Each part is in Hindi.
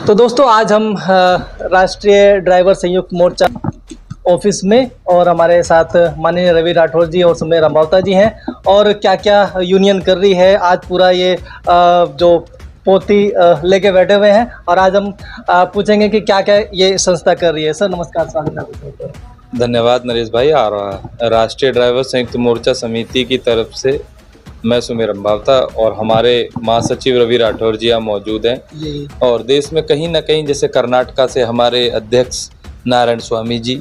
तो दोस्तों आज हम राष्ट्रीय ड्राइवर संयुक्त मोर्चा ऑफिस में और हमारे साथ माननीय रवि राठौर जी और सुमेर अम्बावता जी हैं और क्या क्या यूनियन कर रही है। आज पूरा ये जो पोती लेके बैठे हुए हैं और आज हम पूछेंगे कि क्या क्या ये संस्था कर रही है। सर नमस्कार, स्वागत है। धन्यवाद नरेश भाई। राष्ट्रीय ड्राइवर संयुक्त मोर्चा समिति की तरफ से मैं सुमेर अम्बावता और हमारे महासचिव रवि राठौर जी यहाँ मौजूद हैं और देश में कहीं ना कहीं जैसे कर्नाटका से हमारे अध्यक्ष नारायण स्वामी जी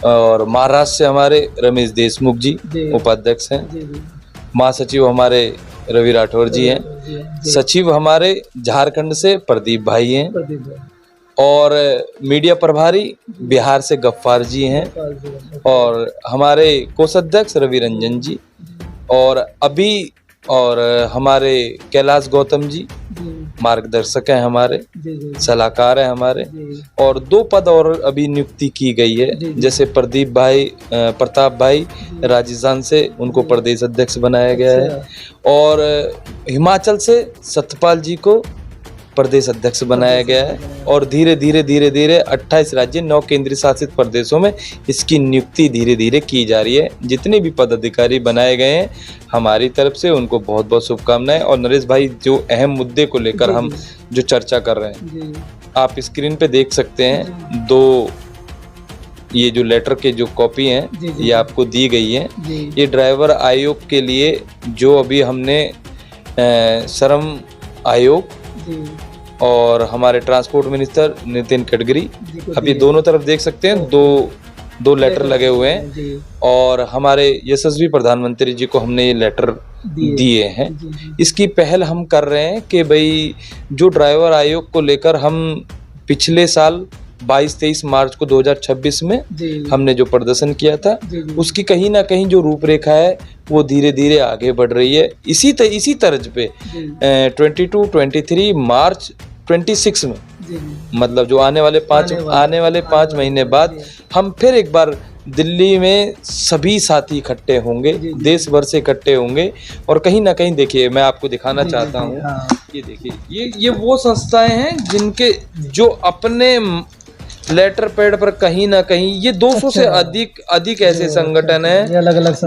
और महाराष्ट्र से हमारे रमेश देशमुख जी उपाध्यक्ष हैं, महासचिव हमारे रवि राठौर जी हैं, सचिव हमारे झारखंड से प्रदीप भाई हैं और मीडिया प्रभारी बिहार से गफ्फार जी हैं और हमारे कोषाध्यक्ष रवि रंजन जी और हमारे कैलाश गौतम जी मार्गदर्शक हैं, हमारे सलाहकार हैं हमारे, और 2 पद और अभी नियुक्ति की गई है। जैसे प्रताप भाई राजस्थान से, उनको प्रदेश अध्यक्ष बनाया गया है और हिमाचल से सतपाल जी को प्रदेश अध्यक्ष बनाया गया है और धीरे धीरे 28 राज्य 9 केंद्रीय शासित प्रदेशों में इसकी नियुक्ति धीरे धीरे की जा रही है। जितने भी पदाधिकारी बनाए गए हैं हमारी तरफ से उनको बहुत बहुत शुभकामनाएं। और नरेश भाई, जो अहम मुद्दे को लेकर हम जो चर्चा कर रहे हैं, आप स्क्रीन पे देख सकते हैं 2 ये जो लेटर के जो कॉपी हैं ये आपको दी गई है। ये ड्राइवर आयोग के लिए जो अभी हमने श्रम आयोग और हमारे ट्रांसपोर्ट मिनिस्टर नितिन गडकरी, अभी दोनों तरफ देख सकते हैं दो लेटर लगे हुए हैं और हमारे यशस्वी प्रधानमंत्री जी को हमने ये लेटर दिए हैं। इसकी पहल हम कर रहे हैं कि भाई जो ड्राइवर आयोग को लेकर हम पिछले साल 22-23 मार्च को 2026 में हमने जो प्रदर्शन किया था उसकी कहीं ना कहीं जो रूपरेखा है वो धीरे धीरे आगे बढ़ रही है। इसी तर्ज पे 22-23 मार्च 26 में मतलब जो आने वाले 5 महीने बाद हम फिर एक बार दिल्ली में सभी साथी इकट्ठे होंगे, देश भर से इकट्ठे होंगे और कहीं ना कहीं देखिए मैं आपको दिखाना चाहता हूँ। ये देखिए ये वो संस्थाएं हैं जिनके जो अपने लेटर पैड पर कहीं ना कहीं ये 200 से अधिक ऐसे संगठन हैं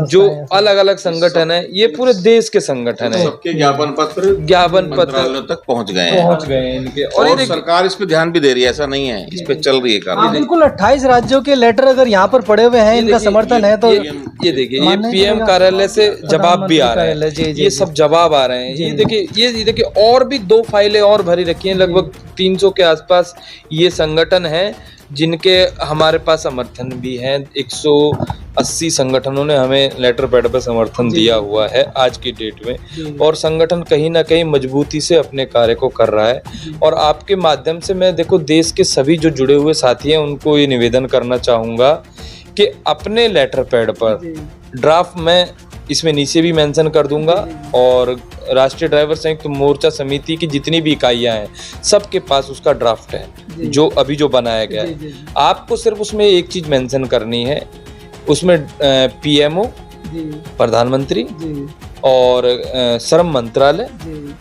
जो अलग अलग संगठन है। ये पूरे देश के संगठन है। सबके ज्ञापन पत्र तक पहुंच गए हैं इनके और सरकार इस पे ध्यान भी दे रही है, ऐसा नहीं है, इस पे चल रही है कार्रवाई। बिल्कुल 28 राज्यों के लेटर अगर यहाँ पर पड़े हुए हैं, इनका समर्थन है तो ये देखिए ये पीएम कार्यालय से जवाब भी आ रहे हैं, ये सब जवाब आ रहे हैं। ये देखिए और भी 2 फाइलें और भरी रखी हैं, लगभग 300 के आसपास ये संगठन है जिनके हमारे पास समर्थन भी है। 180 संगठनों ने हमें लेटर पैड पर समर्थन दिया हुआ है आज की डेट में और संगठन कहीं ना कहीं मजबूती से अपने कार्य को कर रहा है। और आपके माध्यम से मैं देखो देश के सभी जो जुड़े हुए साथी हैं उनको ये निवेदन करना चाहूँगा कि अपने लेटर पैड पर ड्राफ्ट में इसमें नीचे भी मेंशन कर दूंगा और राष्ट्रीय ड्राइवर संयुक्त मोर्चा समिति की जितनी भी इकाइयां हैं सबके पास उसका ड्राफ्ट है जो अभी जो बनाया गया है। आपको सिर्फ उसमें एक चीज मेंशन करनी है, उसमें पीएमओ प्रधानमंत्री और श्रम मंत्रालय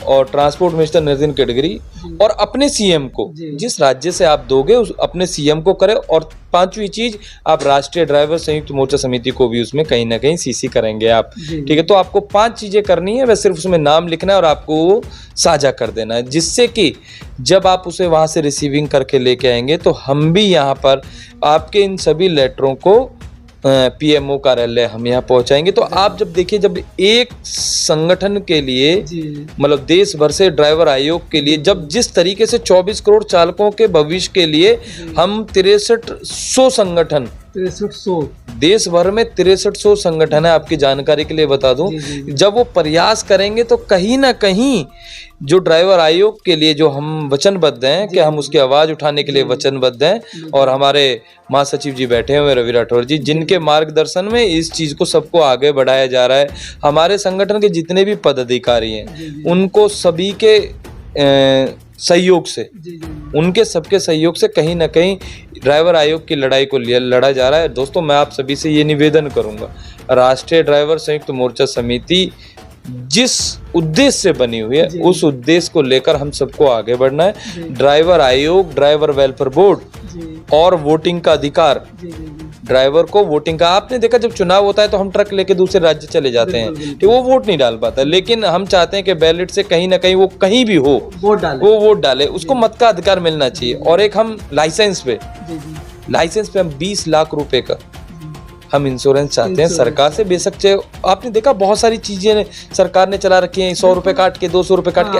और ट्रांसपोर्ट मिनिस्टर नितिन गडकरी और अपने सीएम को, जिस राज्य से आप दोगे उस अपने सीएम को करें। और 5वीं चीज, आप राष्ट्रीय ड्राइवर संयुक्त मोर्चा समिति को भी उसमें कहीं ना कहीं सीसी करेंगे आप, ठीक है। तो आपको 5 चीजें करनी है, वह सिर्फ उसमें नाम लिखना है और आपको वो साझा कर देना है, जिससे कि जब आप उसे वहां से रिसीविंग करके लेके आएंगे तो हम भी यहाँ पर आपके इन सभी लेटरों को पीएमओ कार्यालय हम यहाँ पहुंचाएंगे। तो आप जब देखिए, जब एक संगठन के लिए मतलब देश भर से ड्राइवर आयोग के लिए जब जिस तरीके से 24 करोड़ चालकों के भविष्य के लिए हम 6300 संगठन 6300 देश भर में 6300 संगठन है, आपकी जानकारी के लिए बता दूं, जब वो प्रयास करेंगे तो कहीं ना कहीं जो ड्राइवर आयोग के लिए जो हम वचनबद्ध हैं कि हम उसकी आवाज उठाने के लिए वचनबद्ध हैं। और हमारे महासचिव जी बैठे हुए रवि राठौर जी, जिनके मार्गदर्शन में इस चीज को सबको आगे बढ़ाया जा रहा है। हमारे संगठन के जितने भी पदाधिकारी हैं उनको सभी के सहयोग से, उनके सबके सहयोग से कहीं ना कहीं ड्राइवर आयोग की लड़ाई को लड़ा जा रहा है। दोस्तों, मैं आप सभी से ये निवेदन करूंगा, राष्ट्रीय ड्राइवर संयुक्त मोर्चा समिति जिस उद्देश्य से बनी हुई है उस उद्देश्य को लेकर हम सबको आगे बढ़ना है। ड्राइवर आयोग, ड्राइवर वेलफेयर बोर्ड और वोटिंग का अधिकार, ड्राइवर को वोटिंग का, आपने देखा जब चुनाव होता है तो हम ट्रक लेके दूसरे राज्य चले जाते हैं, ठीक, वो वोट नहीं डाल पाता, लेकिन हम चाहते हैं कि बैलेट से कहीं ना कहीं वो कहीं भी हो वो वोट डाले, उसको मत का अधिकार मिलना चाहिए। और एक हम लाइसेंस पे हम 20 लाख रुपए का हम इंश्योरेंस चाहते हैं सरकार से। बेशक चाहे आपने देखा बहुत सारी चीजें सरकार ने चला रखी हैं, 100 रुपए काट के, 200 रुपए काट के,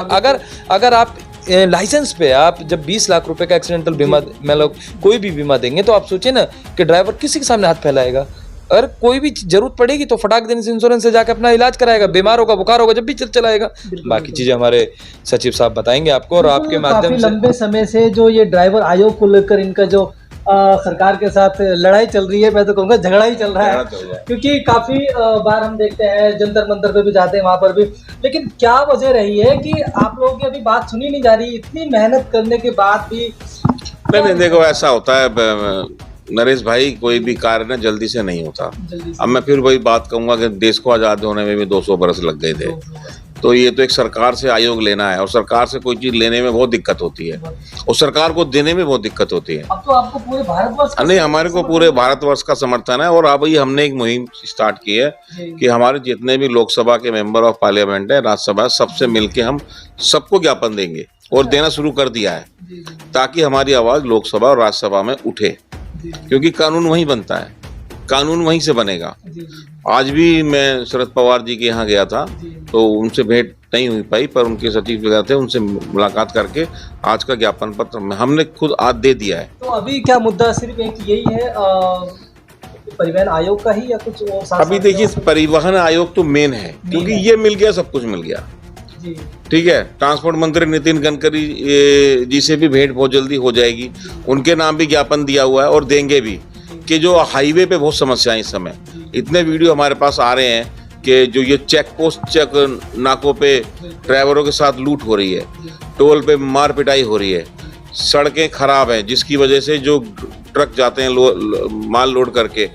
अगर आप लाइसेंस पे आप जब 20 लाख रुपए का एक्सीडेंटल बीमा मतलब कोई भी बीमा देंगे तो आप सोचिए ना कि ड्राइवर किसी के सामने हाथ फैलाएगा। अगर कोई भी जरूरत पड़ेगी तो फटाक देने से इंश्योरेंस से जाके अपना इलाज कराएगा, बीमार होगा, बुखार होगा, जब भी चलाएगा। बाकी चीजें हमारे सचिव साहब बताएंगे आपको। और आपके माध्यम से लंबे समय से जो ये ड्राइवर आयोग को लेकर इनका जो सरकार के साथ लड़ाई चल रही है, मैं तो कहूँगा झगड़ा ही चल रहा है, क्योंकि काफी बार हम देखते हैं जंतर मंतर पे भी जाते हैं, वहां पर भी। लेकिन क्या वजह रही है कि आप लोगों की अभी बात सुनी नहीं जा रही, इतनी मेहनत करने के बाद भी? नहीं, देखो ऐसा होता है नरेश भाई, कोई भी कार्य ना जल्दी से नहीं होता। अब मैं फिर वही बात कहूंगा कि देश को आजाद होने में भी 200 बरस लग गए थे, तो ये तो एक सरकार से आयोग लेना है, और सरकार से कोई चीज लेने में बहुत दिक्कत होती है और सरकार को देने में बहुत दिक्कत होती है। अब तो आपको पूरे भारतवर्ष नहीं, हमारे को पूरे भारतवर्ष का समर्थन है। और अब ये हमने एक मुहिम स्टार्ट की है कि हमारे जितने भी लोकसभा के मेंबर ऑफ पार्लियामेंट है, राज्यसभा, सबसे मिलके हम सबको ज्ञापन देंगे और देना शुरू कर दिया है, ताकि हमारी आवाज लोकसभा और राज्यसभा में उठे, क्योंकि कानून वहीं बनता है, कानून वहीं से बनेगा। आज भी मैं शरद पवार जी के यहाँ गया था, तो उनसे भेंट नहीं हुई पाई, पर उनके सचिव वगैरह थे, उनसे मुलाकात करके आज का ज्ञापन पत्र हमने खुद आज दे दिया है। तो अभी क्या मुद्दा सिर्फ एक यही है परिवहन आयोग का ही, या कुछ और? अभी देखिए, परिवहन आयोग तो मेन है, क्योंकि ये मिल गया, सब कुछ मिल गया, ठीक है। ट्रांसपोर्ट मंत्री नितिन गडकरी जी से भी भेंट बहुत जल्दी हो जाएगी, उनके नाम भी ज्ञापन दिया हुआ है और देंगे भी, कि जो हाईवे पे बहुत समस्याएं इस समय, इतने वीडियो हमारे पास आ रहे हैं कि जो ये चेक पोस्ट, चेक नाकों पे ड्राइवरों के साथ लूट हो रही है, टोल पे मार पिटाई हो रही है, सड़कें खराब हैं, जिसकी वजह से जो ट्रक जाते हैं माल लोड करके,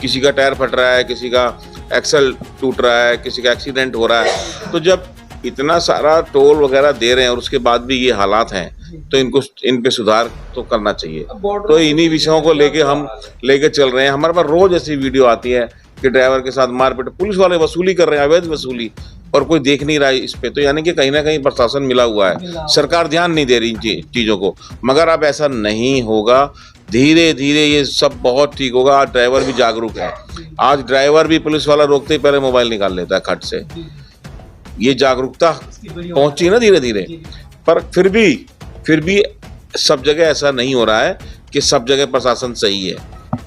किसी का टायर फट रहा है, किसी का एक्सल टूट रहा है, किसी का एक्सीडेंट हो रहा है। तो जब इतना सारा टोल वगैरह दे रहे हैं और उसके बाद भी ये हालात हैं, तो इन पे सुधार तो करना चाहिए। तो इन्हीं विषयों को लेके हम लेके चल रहे हैं। हमारे पास रोज ऐसी वीडियो आती है कि ड्राइवर के साथ मारपीट, पुलिस वाले वसूली कर रहे हैं, अवैध वसूली, और कोई देख नहीं रहा है इस पे। तो यानी कि कहीं ना कहीं प्रशासन मिला हुआ है, सरकार ध्यान नहीं दे रही इन चीजों को। मगर अब ऐसा नहीं होगा, धीरे धीरे ये सब बहुत ठीक होगा। आज ड्राइवर भी जागरूक है, आज ड्राइवर भी पुलिस वाला रोकते ही पहले मोबाइल निकाल लेता है खट से। ये जागरूकता पहुंची ना धीरे धीरे, पर फिर भी सब जगह ऐसा नहीं हो रहा है कि सब जगह प्रशासन सही है।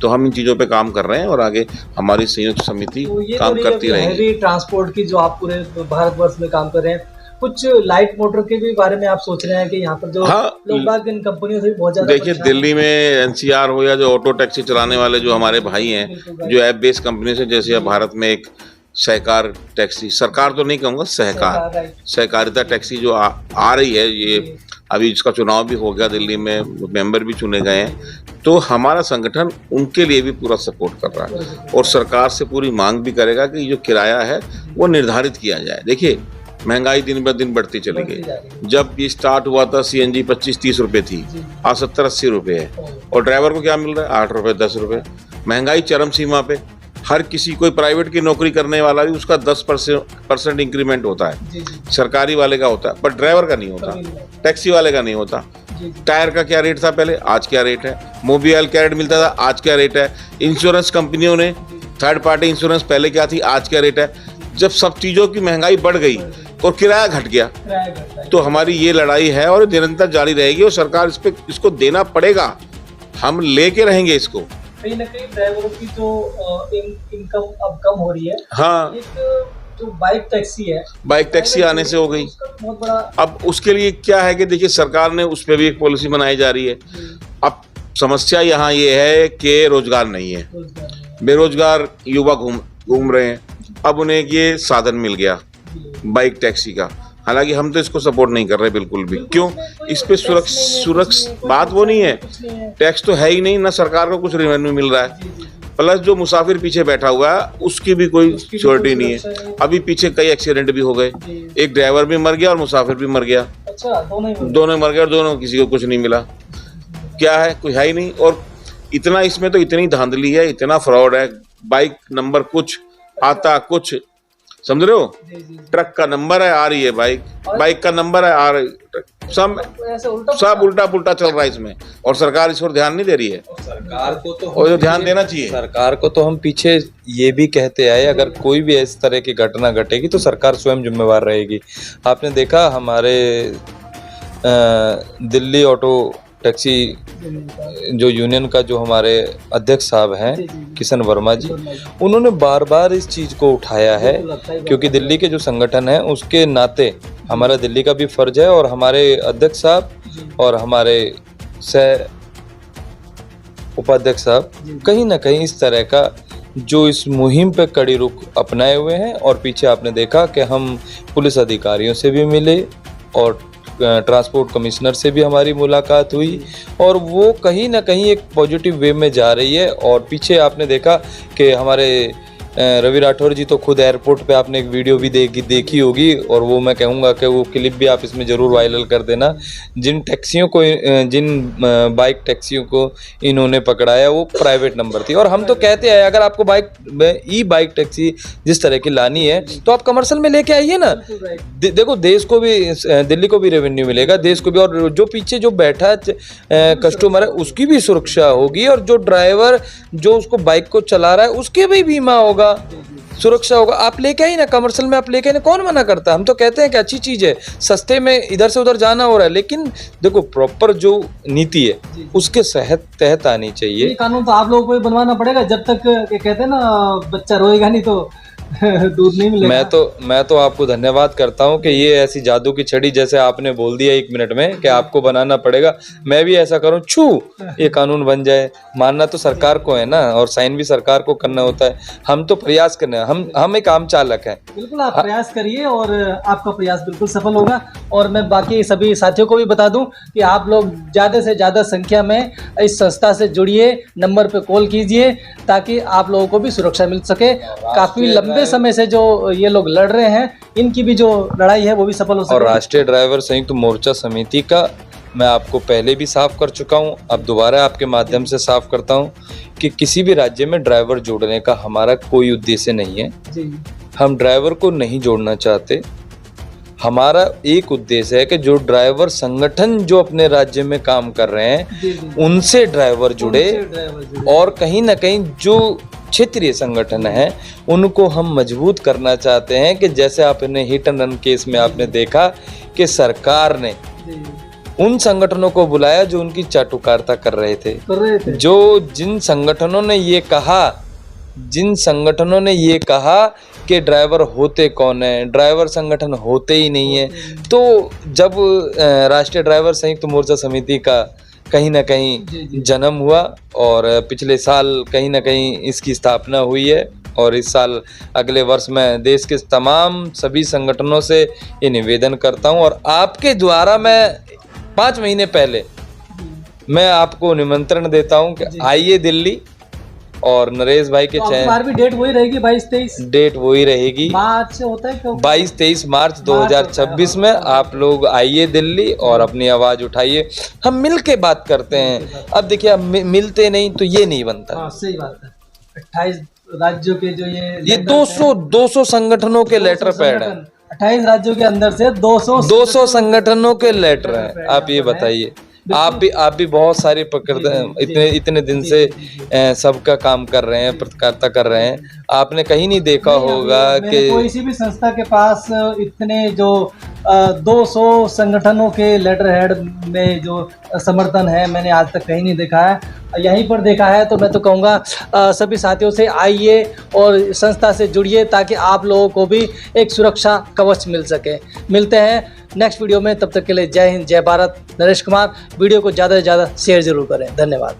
तो हम इन चीजों पे काम कर रहे हैं और आगे हमारी संयुक्त समिति काम करती रहेगी। ट्रांसपोर्ट की जो आप पूरे भारतवर्ष में काम कर रहे हैं, कुछ लाइट मोटर के भी बारे में आप सोच रहे हैं कि यहाँ पर जो लोग बाग इन कंपनियों से भी बहुत ज्यादा? देखिए, दिल्ली में एनसीआर हो या जो ऑटो टैक्सी चलाने वाले जो हमारे भाई हैं, जो ऐप बेस्ड कंपनी से, जैसे भारत में एक सहकार टैक्सी, सरकार तो नहीं कहूँगा, सहकारिता टैक्सी जो आ रही है, ये अभी इसका चुनाव भी हो गया, दिल्ली में मेंबर भी चुने गए हैं। तो हमारा संगठन उनके लिए भी पूरा सपोर्ट कर रहा है और सरकार से पूरी मांग भी करेगा कि जो किराया है वो निर्धारित किया जाए। देखिए, महंगाई दिन ब दिन बढ़ती चली गई। जब ये स्टार्ट हुआ था सीएनजी 25-30 रुपए थी, आज 70-80 रुपए है। और ड्राइवर को क्या मिल रहा है? 8 रुपए 10 रुपए। महंगाई चरम सीमा पे। हर किसी, कोई प्राइवेट की नौकरी करने वाला भी, उसका 10% इंक्रीमेंट होता है, सरकारी वाले का होता है, पर ड्राइवर का नहीं होता, टैक्सी वाले का नहीं होता। टायर का क्या रेट था पहले, आज क्या रेट है? मोबाइल क्या रेट मिलता था, आज क्या रेट है? इंश्योरेंस कंपनियों ने, थर्ड पार्टी इंश्योरेंस पहले क्या थी, आज क्या रेट है? जब सब चीज़ों की महंगाई बढ़ गई और किराया घट गया, तो हमारी ये लड़ाई है और निरंतर जारी रहेगी और सरकार इसको देना पड़ेगा। हम लेके रहेंगे इसको। कहीं ना कहीं ड्राइवरों की जो इनकम अब कम हो रही है। हाँ, जो बाइक टैक्सी आने से हो गई। बहुत बड़ा। अब उसके लिए क्या है कि देखिए, सरकार ने उस पर भी एक पॉलिसी बनाई जा रही है। अब समस्या यहाँ ये है कि रोजगार नहीं है, बेरोजगार युवा घूम रहे हैं। अब उन्हें ये साधन मिल गया बाइक टैक्सी का। हालांकि हम तो इसको सपोर्ट नहीं कर रहे बिल्कुल भी। क्यों? इस पे सुरक्षा बात वो नहीं है, टैक्स तो है ही नहीं, ना सरकार को कुछ रेवेन्यू मिल रहा है। प्लस जो मुसाफिर पीछे बैठा हुआ है उसकी भी कोई सिक्योरिटी नहीं है। अभी पीछे कई एक्सीडेंट भी हो गए, एक ड्राइवर भी मर गया और मुसाफिर भी मर गया। अच्छा, दोनों मर गए और दोनों किसी को कुछ नहीं मिला। क्या है, कुछ है ही नहीं। और इतना इसमें तो इतनी धांधली है, इतना फ्रॉड है। बाइक नंबर कुछ आता कुछ, समझ रहे हो, ट्रक का नंबर है आ रही है बाइक, बाइक का नंबर है आ रही, सब उल्टा पुल्टा चल रहा है इसमें। और सरकार इस पर ध्यान नहीं दे रही है। सरकार को तो और ध्यान देना चाहिए। सरकार को तो हम पीछे ये भी कहते आए, अगर कोई भी इस तरह की घटना घटेगी तो सरकार स्वयं जिम्मेवार रहेगी। आपने देखा हमारे दिल्ली ऑटो टैक्सी जो यूनियन का जो हमारे अध्यक्ष साहब हैं किशन वर्मा जी, उन्होंने बार बार इस चीज़ को उठाया है, क्योंकि दिल्ली के जो संगठन है उसके नाते हमारा दिल्ली का भी फर्ज है, और हमारे अध्यक्ष साहब और हमारे सह उपाध्यक्ष साहब कहीं ना कहीं इस तरह का जो इस मुहिम पे कड़ी रुख अपनाए हुए हैं। और पीछे आपने देखा कि हम पुलिस अधिकारियों से भी मिले और ट्रांसपोर्ट कमिश्नर से भी हमारी मुलाकात हुई, और वो कहीं ना कहीं एक पॉजिटिव वे में जा रही है। और पीछे आपने देखा कि हमारे रवि राठौर जी तो खुद एयरपोर्ट पे आपने एक वीडियो भी देखी होगी, और वो मैं कहूँगा कि वो क्लिप भी आप इसमें ज़रूर वायरल कर देना। जिन टैक्सियों को, जिन बाइक टैक्सियों को इन्होंने पकड़ाया वो प्राइवेट नंबर थी। और हम तो कहते हैं अगर आपको बाइक टैक्सी जिस तरह की लानी है तो आप कमर्शियल में लेके आइए ना। देखो देश को भी, दिल्ली को भी रेवेन्यू मिलेगा, देश को भी, और जो पीछे जो बैठा कस्टमर है उसकी भी सुरक्षा होगी, और जो ड्राइवर जो उसको बाइक को चला रहा है उसके भी बीमा होगा, सुरक्षा होगा। आप लेके आइए ना, कमर्शियल में आप लेके आइए, कौन मना करता है। हम तो कहते हैं कि अच्छी चीज़ है, सस्ते में इधर से उधर जाना हो रहा है, लेकिन देखो प्रॉपर जो नीति है उसके तहत आनी चाहिए। कानून तो आप लोगों को ही बनवाना पड़ेगा, जब तक कहते हैं ना बच्चा रोएगा नहीं तो दूध नहीं मिलेगा। मैं तो आपको धन्यवाद करता हूं कि ये ऐसी जादू की छड़ी जैसे आपने बोल दिया 1 मिनट में कि आपको बनाना पड़ेगा, मैं भी ऐसा करूं, ये कानून बन जाए। मानना तो सरकार को है ना, और साइन भी सरकार को करना होता है। हम तो प्रयास करना है, हम एक आम चालक हैं। बिल्कुल आप प्रयास करिए और आपका प्रयास बिल्कुल सफल होगा। और मैं बाकी सभी साथियों को भी बता दूं कि आप लोग ज़्यादा से ज़्यादा संख्या में इस संस्था से जुड़िए, नंबर पे कॉल कीजिए ताकि आप लोगों को भी सुरक्षा मिल सके। काफ़ी लंबे समय से जो ये लोग लड़ रहे हैं, इनकी भी जो लड़ाई है वो भी सफल हो सके। और राष्ट्रीय ड्राइवर संयुक्त मोर्चा समिति का मैं आपको पहले भी साफ कर चुका हूं, अब दोबारा आपके माध्यम से साफ करता हूं कि किसी भी राज्य में ड्राइवर जोड़ने का हमारा कोई उद्देश्य नहीं है जी। हम ड्राइवर को नहीं जोड़ना चाहते। हमारा एक उद्देश्य है कि जो ड्राइवर संगठन जो अपने राज्य में काम कर रहे हैं उनसे ड्राइवर जुड़े, और कहीं ना कहीं जो क्षेत्रीय संगठन है उनको हम मजबूत करना चाहते हैं। कि जैसे आपने हिट एंड रन केस में आपने देखा कि सरकार ने उन संगठनों को बुलाया जो उनकी चाटुकारिता कर रहे थे। जिन संगठनों ने ये कहा कि ड्राइवर होते कौन है, ड्राइवर संगठन होते ही नहीं है। तो जब राष्ट्रीय ड्राइवर संयुक्त मोर्चा समिति का कहीं ना कहीं जन्म हुआ, और पिछले साल कहीं ना कहीं इसकी स्थापना हुई है, और इस साल अगले वर्ष मैं देश के तमाम सभी संगठनों से ये निवेदन करता हूं, और आपके द्वारा मैं 5 महीने पहले मैं आपको निमंत्रण देता हूं कि आइए दिल्ली, और नरेश भाई के चैनल भी डेट वही रहेगी, 22-23 डेट वही रहेगी। मार्च से होता है 22-23 मार्च 2026 में आप लोग आइए दिल्ली और अपनी आवाज उठाइए, हम मिल के बात करते हैं। अब देखिए, अब मिलते नहीं तो ये नहीं बनता। सही बात है। 28 राज्यों के जो ये 200 संगठनों के लेटर पैड है, 28 राज्यों के अंदर से 200 संगठनों के लेटर हैं। आप ये बताइए, आप भी बहुत सारी इतने दिन से सबका काम कर रहे हैं, पत्रकारिता कर रहे हैं। आपने कहीं नहीं देखा होगा कि कोई भी संस्था के पास इतने जो 200 संगठनों के लेटर हेड में जो समर्थन है, मैंने आज तक कहीं नहीं देखा है। यहीं पर देखा है। तो मैं तो कहूँगा सभी साथियों से आइए और संस्था से जुड़िए ताकि आप लोगों को भी एक सुरक्षा कवच मिल सके। मिलते हैं नेक्स्ट वीडियो में, तब तक के लिए जय हिंद, जय भारत। नरेश कुमार। वीडियो को ज़्यादा से ज़्यादा शेयर जरूर करें। धन्यवाद।